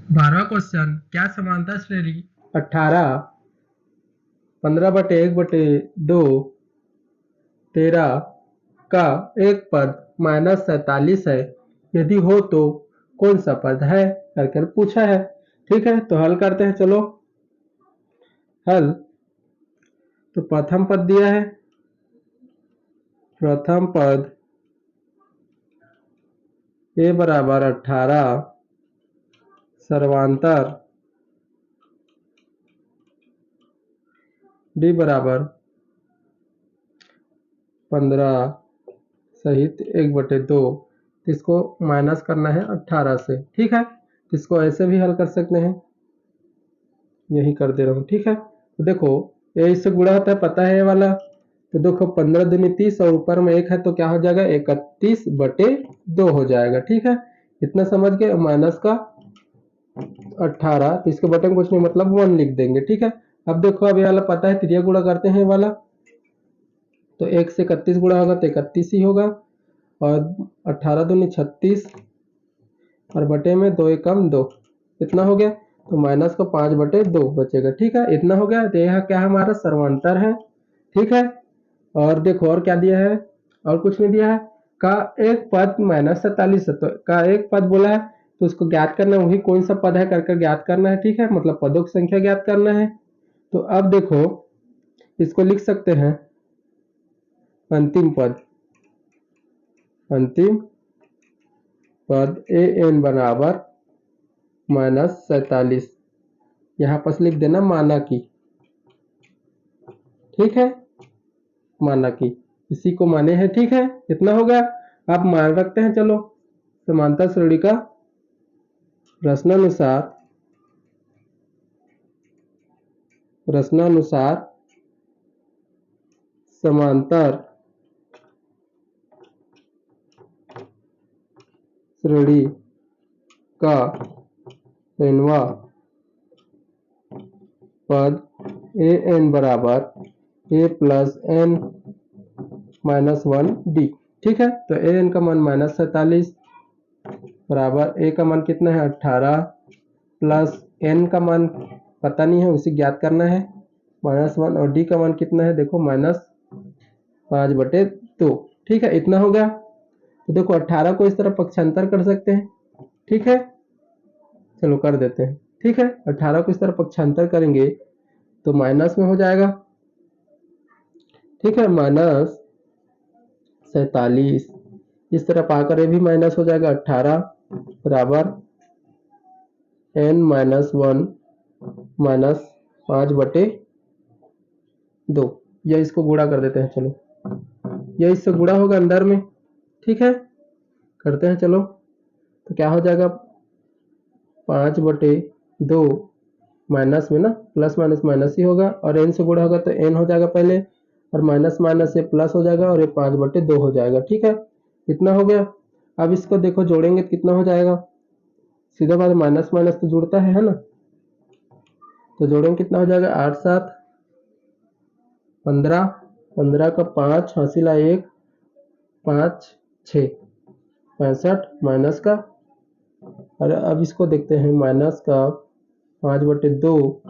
12वां question, क्या समांतर श्रेणी 18 15/1/2 13 का एक पद -47 है, यदि हो तो कौन सा पद है, करके पूछा है। ठीक है, तो हल करते हैं। चलो हल। तो प्रथम पद दिया है, प्रथम पद a बराबर 18 सर्वांतर d बराबर 15 सहित 1/2, इसको माइनस करना है 18 से। ठीक है, इसको ऐसे भी हल कर सकते हैं, यही कर दे रहा हूँ। ठीक है, तो देखो ये इससे गुणा होता है, पता है ये वाला। तो देखो 15 दूनी 30 और ऊपर में 1 है तो क्या हो जाएगा, 31/2 हो जाएगा। ठीक है, इतना समझ के माइनस का 18, तो इसके बटन कुछ नहीं मतलब 1 लिख देंगे। ठीक है, अब देखो अब ये वाला पता है, त्रिया गुणा करते हैं वाला, तो 1 से 31 गुणा होगा तो 31 ही होगा, और 18 दूनी 36 और बटे में 2 एकम 2, इतना हो गया। तो माइनस का 5/2 बचेगा। ठीक है, इतना हो गया। तो यह क्या हमारा सर्वांतर है। ठीक है, और देखो और क्या दिया है, और कुछ नहीं दिया है। का एक पद -47 है, तो का एक पद बोला है, तो उसको ज्ञात करना है, वही कौन सा पद है करके ज्ञात करना है। ठीक है, मतलब पदों की संख्या ज्ञात करना है। तो अब देखो इसको लिख सकते हैं अंतिम पद, अंतिम पद an बराबर -47, यहाँ पर लिख देना माना की। ठीक है, माना की, इसी को माने हैं। ठीक है, इतना हो गया। आप मान रखते हैं। चलो समांतर श्रेणी का प्रश्नानुसार, प्रश्नानुसार समांतर श्रेणी का nवां पद an बराबर a प्लस n -1d। ठीक है, तो an का मान -47 बराबर a का मान कितना है 18 प्लस n का मान पता नहीं है, उसे ज्ञात करना है -1, और d का मान कितना है देखो -5/2। ठीक है, इतना हो गया। तो देखो 18 को इस तरह पक्षांतर कर सकते हैं। ठीक है, चलो कर देते हैं। ठीक है, 18 को इस तरह पक्षांतर करेंगे तो माइनस में हो जाएगा। ठीक है, -47 इस तरफ आकर ये भी माइनस हो जाएगा, 18 बराबर n-1 -5/2, या इसको गुणा कर देते हैं। चलो यह इससे गुणा होगा अंदर में। ठीक है, करते हैं। चलो तो क्या हो जाएगा 5/2 माइनस में ना प्लस माइनस माइनस ही होगा, और n से गुणा होगा तो n हो जाएगा पहले, और माइनस माइनस से प्लस हो जाएगा और ये 5/2 हो जाएगा। ठीक है, इतना हो गया। अब इसको देखो जोड़ेंगे तो कितना हो जाएगा, सीधा बात माइनस माइनस तो जुड़ता है ना, तो जोड़ेंगे कितना हो जाएगा 8 7 15, 15 का 5 हासिला 1 5 6 65 माइनस का, और अब इसको देखते हैं माइनस का 5/2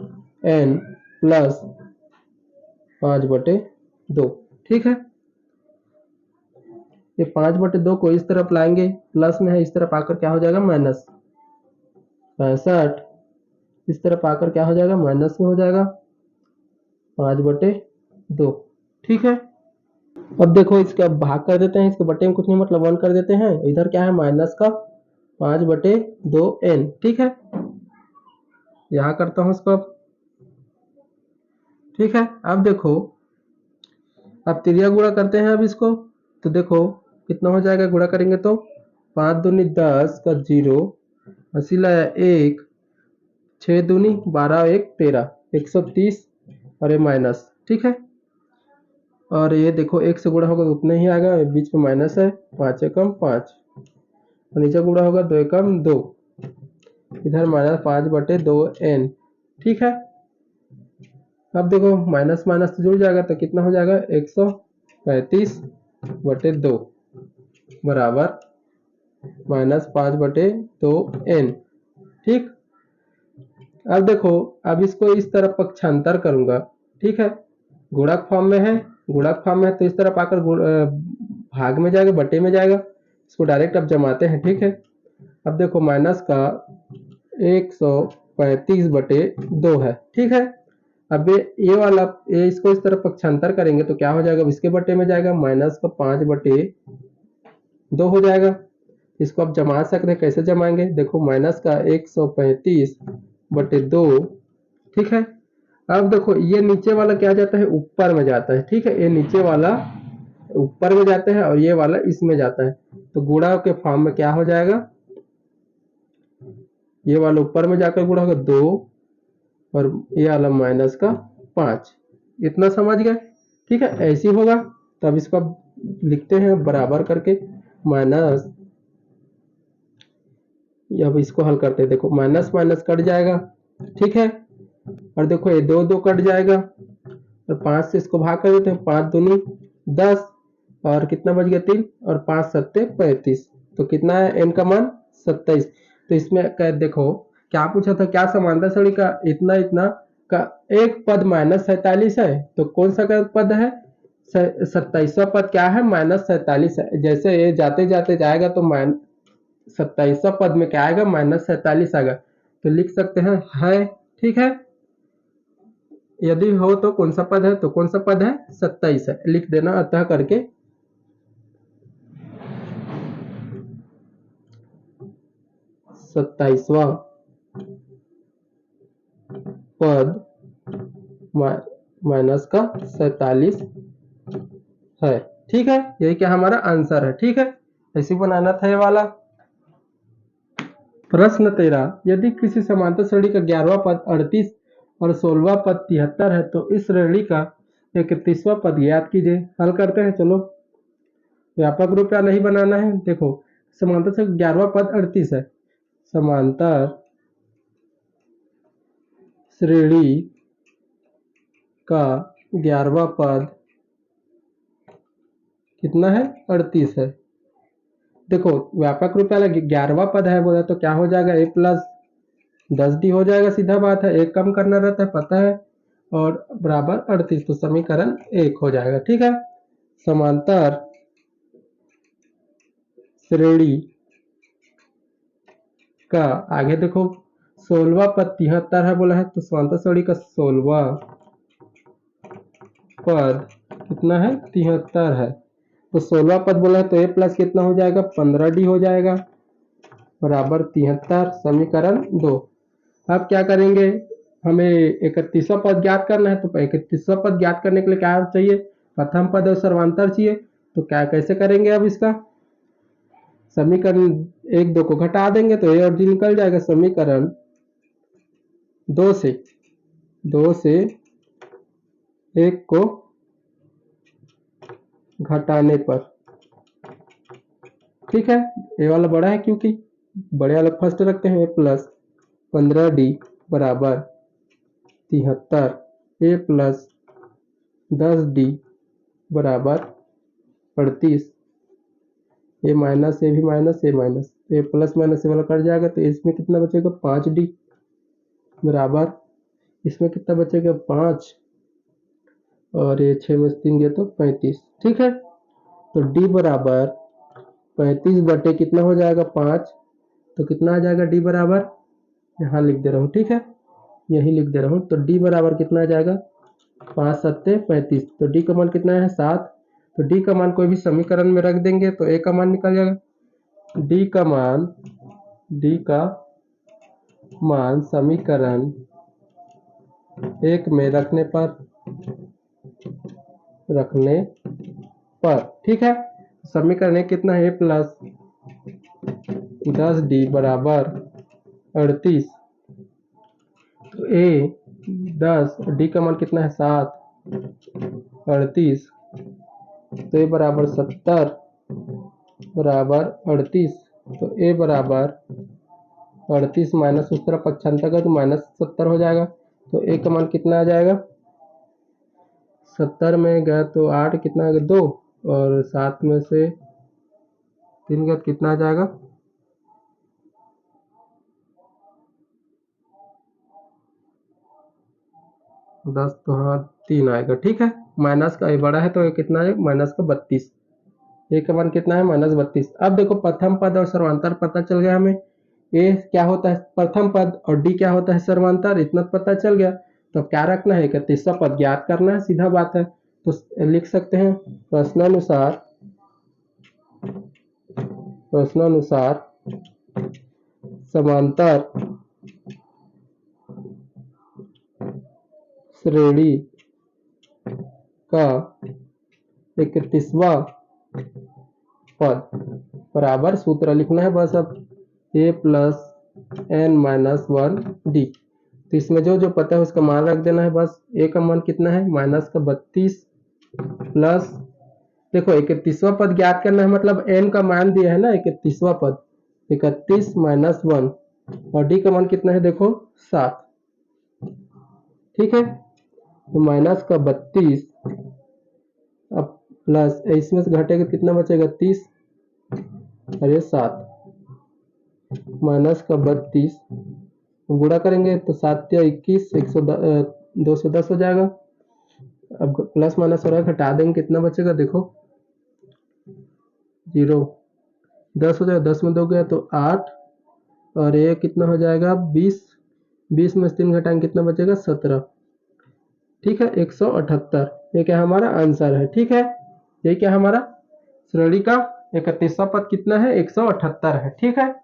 n प्लस 5/2। ठीक है, ये 5/2 को इस तरफ लाएंगे, प्लस में है, इस तरफ आकर क्या हो जाएगा माइनस 65, इस तरफ आकर क्या हो जाएगा माइनस में हो जाएगा 5/2। ठीक है, अब देखो इसका भाग कर देते हैं, इसके बटे में कुछ नहीं मतलब 1 कर देते हैं। इधर क्या है माइनस का 5/2 n। ठीक है, यहाँ करता हूँ इसको। ठीक है, अब देखो अब त्रिया गुणा करते हैं अब इसको, तो देखो कितना हो जाएगा गुणा करेंगे तो 5 दूनी 10 का 0 हसीला 1 6 दूनी 12 1 13 130, और ये माइनस। ठीक है, और ये देखो 1 से गुणा होगा तो उतना ही आएगा, बीच में माइनस है, 5 एकम 5, और नीचे गुणा होगा 2 एकम 2, इधर -5/2 n। ठीक है, अब देखो माइनस माइनस तो जुड़ जाएगा तो कितना हो जाएगा 135/2 बराबर -5/2 n। ठीक, अब देखो, अब इसको इस तरफ पक्षांतर करूंगा, ठीक है। गुणक फॉर्म में है, गुणक फॉर्म में है तो इस तरफ आकर भाग में जाएगा, बटे में जाएगा। इसको डायरेक्ट अब जमाते हैं, ठीक है। अब देखो माइनस का 135/2 है, ठीक है। अब ये वाला ये इसको इस तरफ पक्षांतर करेंगे तो क्या हो जाएगा, अब इसके बटे में जाएगा, माइनस का 5/2 हो जाएगा। इसको आप जमा सकते हैं, कैसे जमाएंगे, देखो माइनस का 135/2, ठीक है। अब देखो ये नीचे वाला क्या जाता है, ऊपर में जाता है, ठीक है। ये नीचे वाला ऊपर में जाता है और ये वाला इसमें जाता है, तो गुणा के फॉर्म में क्या हो जाएगा, ये वाला ऊपर में जाकर गुणा होगा 2 और ये वाला माइनस का 5। इतना समझ गए, ठीक है। ऐसे ही होगा, तो अब इसको अब लिखते हैं बराबर करके माइनस, अब इसको हल करते हैं। देखो माइनस माइनस कट जाएगा, ठीक है। और देखो ये 2 2 कट जाएगा और 5 से इसको भाग कर देते हैं, 5 दूनी 10 और कितना बच गया 3 और 5 सत्ते 35। तो कितना है n का मान 27। तो इसमें देखो क्या पूछा था, क्या समानता श्रेणी का इतना इतना का एक पद -47 है, तो कौन सा का पद है, 27वां पद क्या है, -47 है। जैसे ये जाते जाते जाएगा तो 27वां पद में क्या आएगा, -47 आएगा, तो लिख सकते हैं है, ठीक है। यदि हो तो कौन सा पद है, तो कौन सा पद है, 27 है, लिख देना अतः करके। 27वां पद माइनस का 47 है, ठीक है। यही क्या हमारा आंसर है, ठीक है। ऐसे बनाना था ये वाला। प्रश्न 13, यदि किसी समांतर श्रेणी का 11वां पद 38 और 16वां पद 73 है तो इस श्रेणी का 31वां पद ज्ञात कीजिए। हल करते हैं, चलो। व्यापक रूप या नहीं बनाना है। देखो समांतर से 11वां पद 38 है, समांतर श्रेणी का 11वां पद कितना है, 38 है। देखो व्यापक रूप वाला 11वां पद है बोला तो क्या हो जाएगा, a प्लस 10d हो जाएगा, सीधा बात है, एक कम करना रहता है पता है, और बराबर 38, तो समीकरण 1 हो जाएगा, ठीक है। समांतर श्रेणी का आगे देखो 16वां पद 73 है बोला है, तो समांतर श्रेणी का 16वां पद कितना है, 73 है। तो 16वां पद बोला है तो a प्लस कितना हो जाएगा, 15d हो जाएगा, बराबर 73, समीकरण 2। अब क्या करेंगे, हमें 31वां पद ज्ञात करना है, तो 31वां पद ज्ञात करने के लिए क्या चाहिए, प्रथम पद और सर्वांतर चाहिए। तो क्या कैसे करेंगे, अब इसका समीकरण 1 2 को घटा देंगे तो ए और डी निकल जाएगा। समीकरण 2 से 1 को घटाने पर, ठीक है। ए वाला बड़ा है क्योंकि बड़े वाला फर्स्ट रखते हैं, ए प्लस 15d बराबर 73, ए प्लस 10d बराबर 38, ए माइनस ए भी माइनस ए माइनस ए प्लस माइनस ए वाला कट जाएगा, तो इसमें कितना बचेगा 5d बराबर, इसमें कितना बचेगा 5 और ये 6 में से 3 गया तो 35, ठीक है। तो d बराबर 35 बटे कितना हो जाएगा 5, तो कितना आ जाएगा d बराबर, यहाँ लिख दे रहा हूँ, ठीक है, यही लिख दे रहा हूँ। तो d बराबर कितना आ जाएगा, 5 सत्ते 35, तो d का मान कितना है 7, तो d का मान कोई भी समीकरण में रख देंगे तो a का मान निकल जाएगा। d का मान समीकरण 1 में रखने पर, ठीक है। समीकरण 1 कितना है, a प्लस 10d बराबर 38, तो a 10 और d का मान कितना है 7, 38, तो a बराबर 70 बराबर 38, तो a बराबर 38 माइनस उस तरफ पक्षांतर का तो -70 हो जाएगा, तो a का मान कितना आ जाएगा, 70 में गया तो 8 कितना आ गया 2 और 7 में से 3 गया कितना आ जाएगा, 10 तो हाँ 3 आएगा, ठीक है। माइनस का ये बड़ा है तो ये कितना है, माइनस का 32। ये का मान कितना है, -32। अब देखो प्रथम पद और सर्वांतर पता चल गया हमें। ए क्या होता है प्रथम पद और डी क्या होता है सर्वांतर, इतना पता चल गया। तो अब क्या रखना है, 31वां पद ज्ञात करना है, सीधा बात है। तो लिख सकते हैं प्रश्नानुसार समांतर श्रेणी का 31वां पद बराबर, सूत्र लिखना है बस अब, a + n-1 d। तो इसमें जो जो पता है उसका मान रख देना है बस। a का मान कितना है, -32 प्लस, देखो 31वां पद ज्ञात करना है, मतलब n का मान दिया है ना 31वां पद, 31 - 1, और d का मान कितना है देखो 7, ठीक है। तो -32 अब प्लस इसमें से घटेगा कितना बचेगा 30, अरे 7 -32 गुणा करेंगे तो 7 या 21, 210 हो जाएगा। अब प्लस माइनस हो रहा है, घटा देंगे कितना बचेगा देखो 0, 10 हो जाएगा, 10 में 2 गया तो 8, और ये कितना हो जाएगा 20, 20 में से 3 घटाएंगे कितना बचेगा 17, ठीक है 178। ये क्या हमारा आंसर है, ठीक है। ये क्या हमारा श्रेणी का 31वां पद कितना है 178 है, ठीक है।